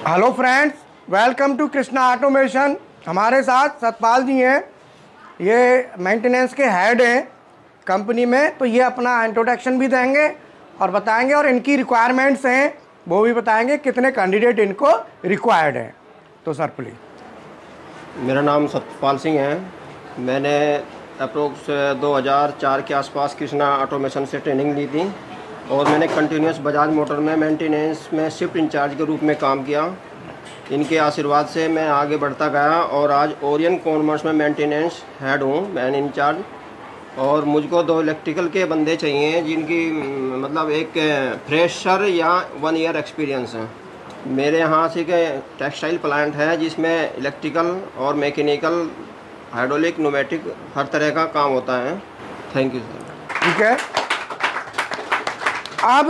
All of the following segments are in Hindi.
Hello friends, welcome to Krishna automation. हमारे साथ सतपाल जी हैं, ये मेंटेनेंस के हेड हैं कंपनी में। तो ये अपना इंट्रोडक्शन भी देंगे और बताएंगे, और इनकी रिक्वायरमेंट्स हैं वो भी बताएंगे, कितने कैंडिडेट इनको रिक्वायर्ड हैं। तो सर प्लीज़। मेरा नाम सतपाल सिंह है। मैंने अप्रोक्स 2004 के आसपास कृष्णा ऑटोमेशन से ट्रेनिंग ली थी और मैंने कंटिन्यूस बजाज मोटर में मेंटेनेंस में शिफ्ट इंचार्ज के रूप में काम किया। इनके आशीर्वाद से मैं आगे बढ़ता गया और आज ओरियन कॉमर्स में मेंटेनेंस हेड हूँ, मैन इंचार्ज। और मुझको 2 इलेक्ट्रिकल के बंदे चाहिए जिनकी मतलब एक फ्रेशर या 1 ईयर एक्सपीरियंस है। मेरे यहाँ से के टेक्सटाइल प्लांट है जिसमें इलेक्ट्रिकल और मैकेनिकल, हाइड्रोलिक, न्यूमेटिक हर तरह का काम होता है। Thank you sir. ठीक है, अब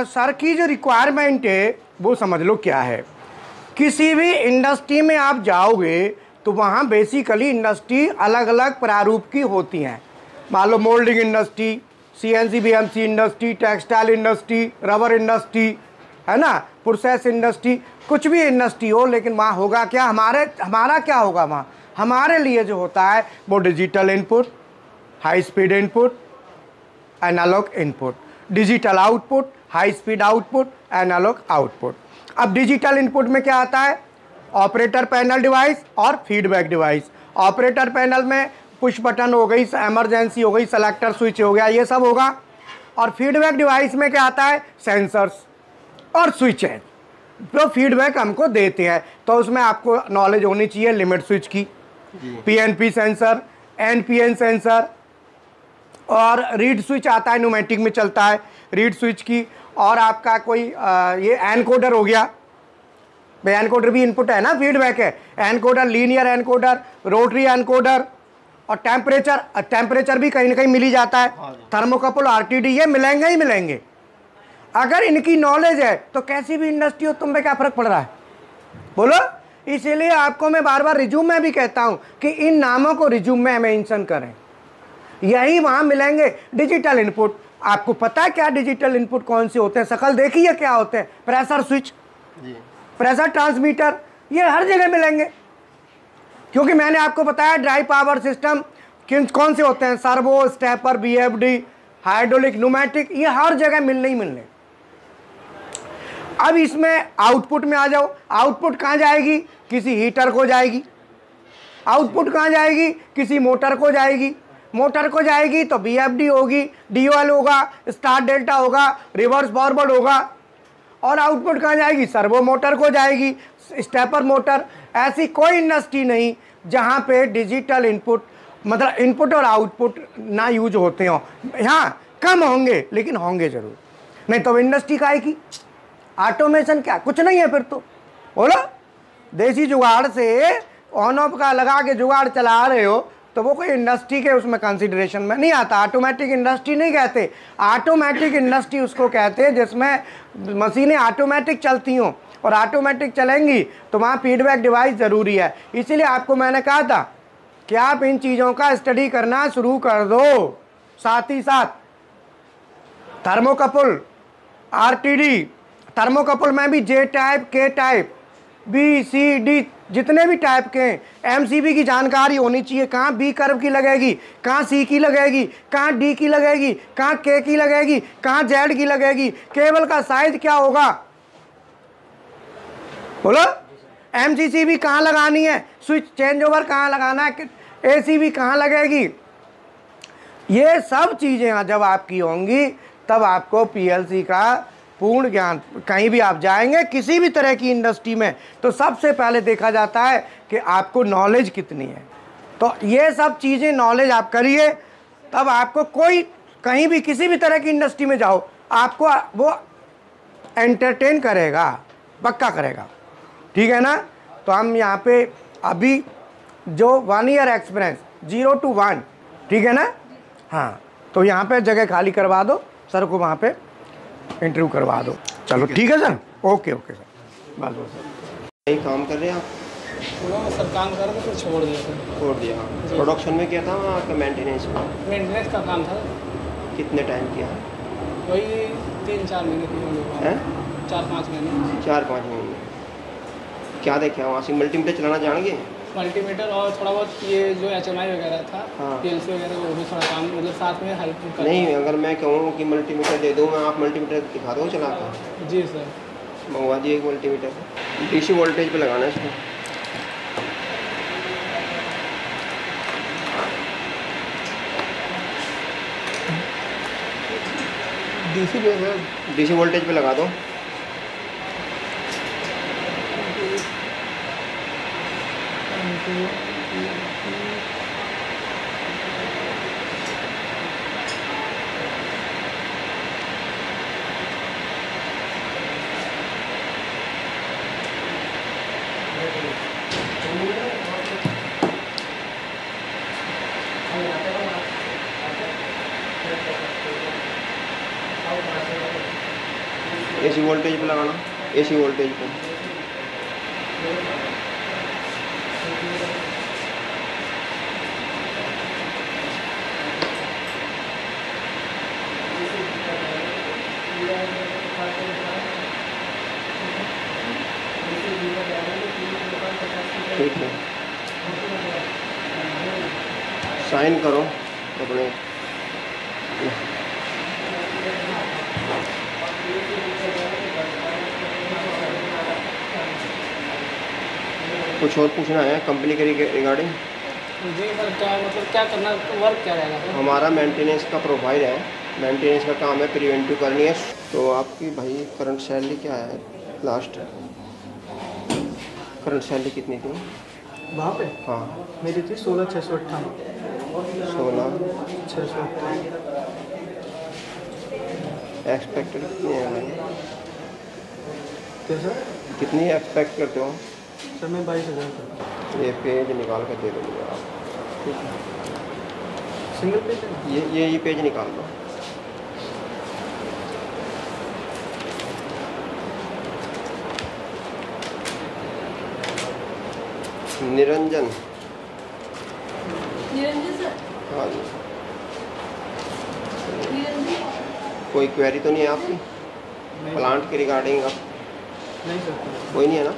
सर की जो रिक्वायरमेंट है वो समझ लो क्या है। किसी भी इंडस्ट्री में आप जाओगे तो वहाँ बेसिकली इंडस्ट्री अलग अलग प्रारूप की होती हैं। मान लो moulding industry, CNC BMC industry, textile industry, rubber industry, है ना, प्रोसेस इंडस्ट्री, कुछ भी इंडस्ट्री हो, लेकिन वहाँ होगा क्या, हमारा क्या होगा वहाँ। हमारे लिए जो होता है वो digital input, high speed input, analog input, digital output, high speed output, analog output. अब डिजिटल इनपुट में क्या आता है, ऑपरेटर पैनल डिवाइस और फीडबैक डिवाइस। ऑपरेटर पैनल में पुश बटन हो गई, इमरजेंसी हो गई, सेलेक्टर स्विच हो गया, ये सब होगा। और फीडबैक डिवाइस में क्या आता है, सेंसर्स और स्विच है जो फीडबैक हमको देते हैं। तो उसमें आपको नॉलेज होनी चाहिए लिमिट स्विच की, PNP सेंसर, NPN सेंसर, और रीड स्विच आता है, न्यूमेटिक में चलता है, रीड स्विच की। और आपका कोई ये एनकोडर हो गया, भाई एनकोडर भी इनपुट है ना, फीडबैक है। Encoder, linear encoder, rotary encoder, और टेम्परेचर भी कहीं ना कहीं मिल ही जाता है। थर्मोकपल, RTD, ये मिलेंगे ही मिलेंगे। अगर इनकी नॉलेज है तो कैसी भी इंडस्ट्री हो, तुम पे क्या फ़र्क पड़ रहा है, बोलो। इसीलिए आपको मैं बार बार रिज्यूम में भी कहता हूँ कि इन नामों को रिज्यूम में मेंशन करें, यही वहाँ मिलेंगे। डिजिटल इनपुट, आपको पता है क्या डिजिटल इनपुट कौन से होते हैं, शकल देखिए क्या होते हैं। प्रेशर स्विच, प्रेशर ट्रांसमीटर, ये हर जगह मिलेंगे। क्योंकि मैंने आपको बताया ड्राइव पावर सिस्टम कौन से होते हैं, servo, stepper, BFD, hydraulic, pneumatic, ये हर जगह मिलने ही मिलने। अब इसमें आउटपुट में आ जाओ। आउटपुट कहाँ जाएगी, किसी हीटर को जाएगी। आउटपुट कहाँ जाएगी, किसी मोटर को जाएगी। मोटर को जाएगी तो BFD होगी, DOL होगा, स्टार्ट डेल्टा होगा, रिवर्स फॉरवर्ड होगा। और आउटपुट कहाँ जाएगी, सर्वो मोटर को जाएगी, स्टेपर मोटर। ऐसी कोई इंडस्ट्री नहीं जहाँ पे डिजिटल इनपुट, मतलब इनपुट और आउटपुट ना यूज होते हो। हाँ, कम होंगे लेकिन होंगे जरूर, नहीं तो इंडस्ट्री का है कि ऑटोमेशन क्या कुछ नहीं है फिर तो। बोलो, देसी जुगाड़ से ऑन ऑफ का लगा के जुगाड़ चला रहे हो तो वो कोई इंडस्ट्री के उसमें कंसिडरेशन में नहीं आता। ऑटोमेटिक इंडस्ट्री नहीं कहते, ऑटोमेटिक इंडस्ट्री उसको कहते हैं जिसमें मशीनें ऑटोमेटिक चलती हों। और ऑटोमेटिक चलेंगी तो वहाँ फीडबैक डिवाइस ज़रूरी है। इसीलिए आपको मैंने कहा था कि आप इन चीज़ों का स्टडी करना शुरू कर दो। साथ ही साथ थर्मोकपल, RTD, थर्मोकपल में भी J type, K type, B, C, D, जितने भी टाइप के हैं, MCB की जानकारी होनी चाहिए। कहाँ B कर्व की लगेगी, कहाँ C की लगेगी, कहाँ D की लगेगी, कहाँ K की लगेगी, कहाँ Z की लगेगी, केबल का साइज क्या होगा, बोलो। MCCB कहाँ लगानी है, स्विच चेंज ओवर कहाँ लगाना है, ACB कहाँ लगेगी। ये सब चीज़ें जब आपकी होंगी तब आपको PLC का पूर्ण ज्ञान। कहीं भी आप जाएंगे किसी भी तरह की इंडस्ट्री में तो सबसे पहले देखा जाता है कि आपको नॉलेज कितनी है। तो ये सब चीज़ें नॉलेज आप करिए, तब आपको कोई कहीं भी किसी भी तरह की इंडस्ट्री में जाओ आपको वो एंटरटेन करेगा, पक्का करेगा। ठीक है ना। तो हम यहाँ पे अभी जो 1 ईयर एक्सपीरियंस 0 to 1, ठीक है ना। हाँ, तो यहाँ पे जगह खाली करवा दो, सर को वहाँ पे इंटरव्यू करवा दो। चलो ठीक है सर, ओके सर, बस सर। यही काम कर रहे हैं आप? सर काम कर रहे थे, छोड़ दिया। प्रोडक्शन में क्या था आपका, मेंटेनेंस का काम था। कितने टाइम किया? वही 3-4 महीने की। 4-5 महीने। क्या देखे वहाँ से? मल्टीमीटर चलाना जानेंगे? मल्टीमीटर और थोड़ा बहुत ये जो HMI वगैरह था, हाँ। PLC वगैरह, वो भी थोड़ा काम मतलब साथ में हेल्प करता है। नहीं, अगर मैं कहूँ कि मल्टीमीटर दे दूँ मैं, आप मल्टीमीटर दिखा दो चला कर? जी सर। मंगवा दिए एक मल्टीमीटर। DC वोल्टेज पे लगाना है इसको। DC वोल्टेज पे लगा दो। AC वोल्टेज पे लगाना, AC वोल्टेज पे। ठीक है, साइन करो अपने। कुछ और पूछना है कंपनी के रिगार्डिंग? जी सर, क्या मतलब क्या करना, वर्क क्या रहेगा सर? हमारा मेंटेनेंस का प्रोफाइल है, मेंटेनेंस का काम है, प्रिवेंटिव करनी है। तो आपकी भाई करंट सैलरी क्या है? लास्ट करंट सैलरी कितनी थी वहाँ पे हाँ? मेरी थी 16,658। 16,658। एक्सपेक्टेड कितनी है भाई? क्या सर? कितनी एक्सपेक्ट करते हो? सर मैं 22,000। ये पेज निकाल कर दे दो मुझे आप। ठीक है, सिंगल पेज है? ये पेज निकाल दो। निरंजन। निरंजन सर। हाँ जी। निरंजन। कोई क्वेरी तो नहीं है आपकी प्लांट के रिगार्डिंग? नहीं सर। कोई नहीं है ना?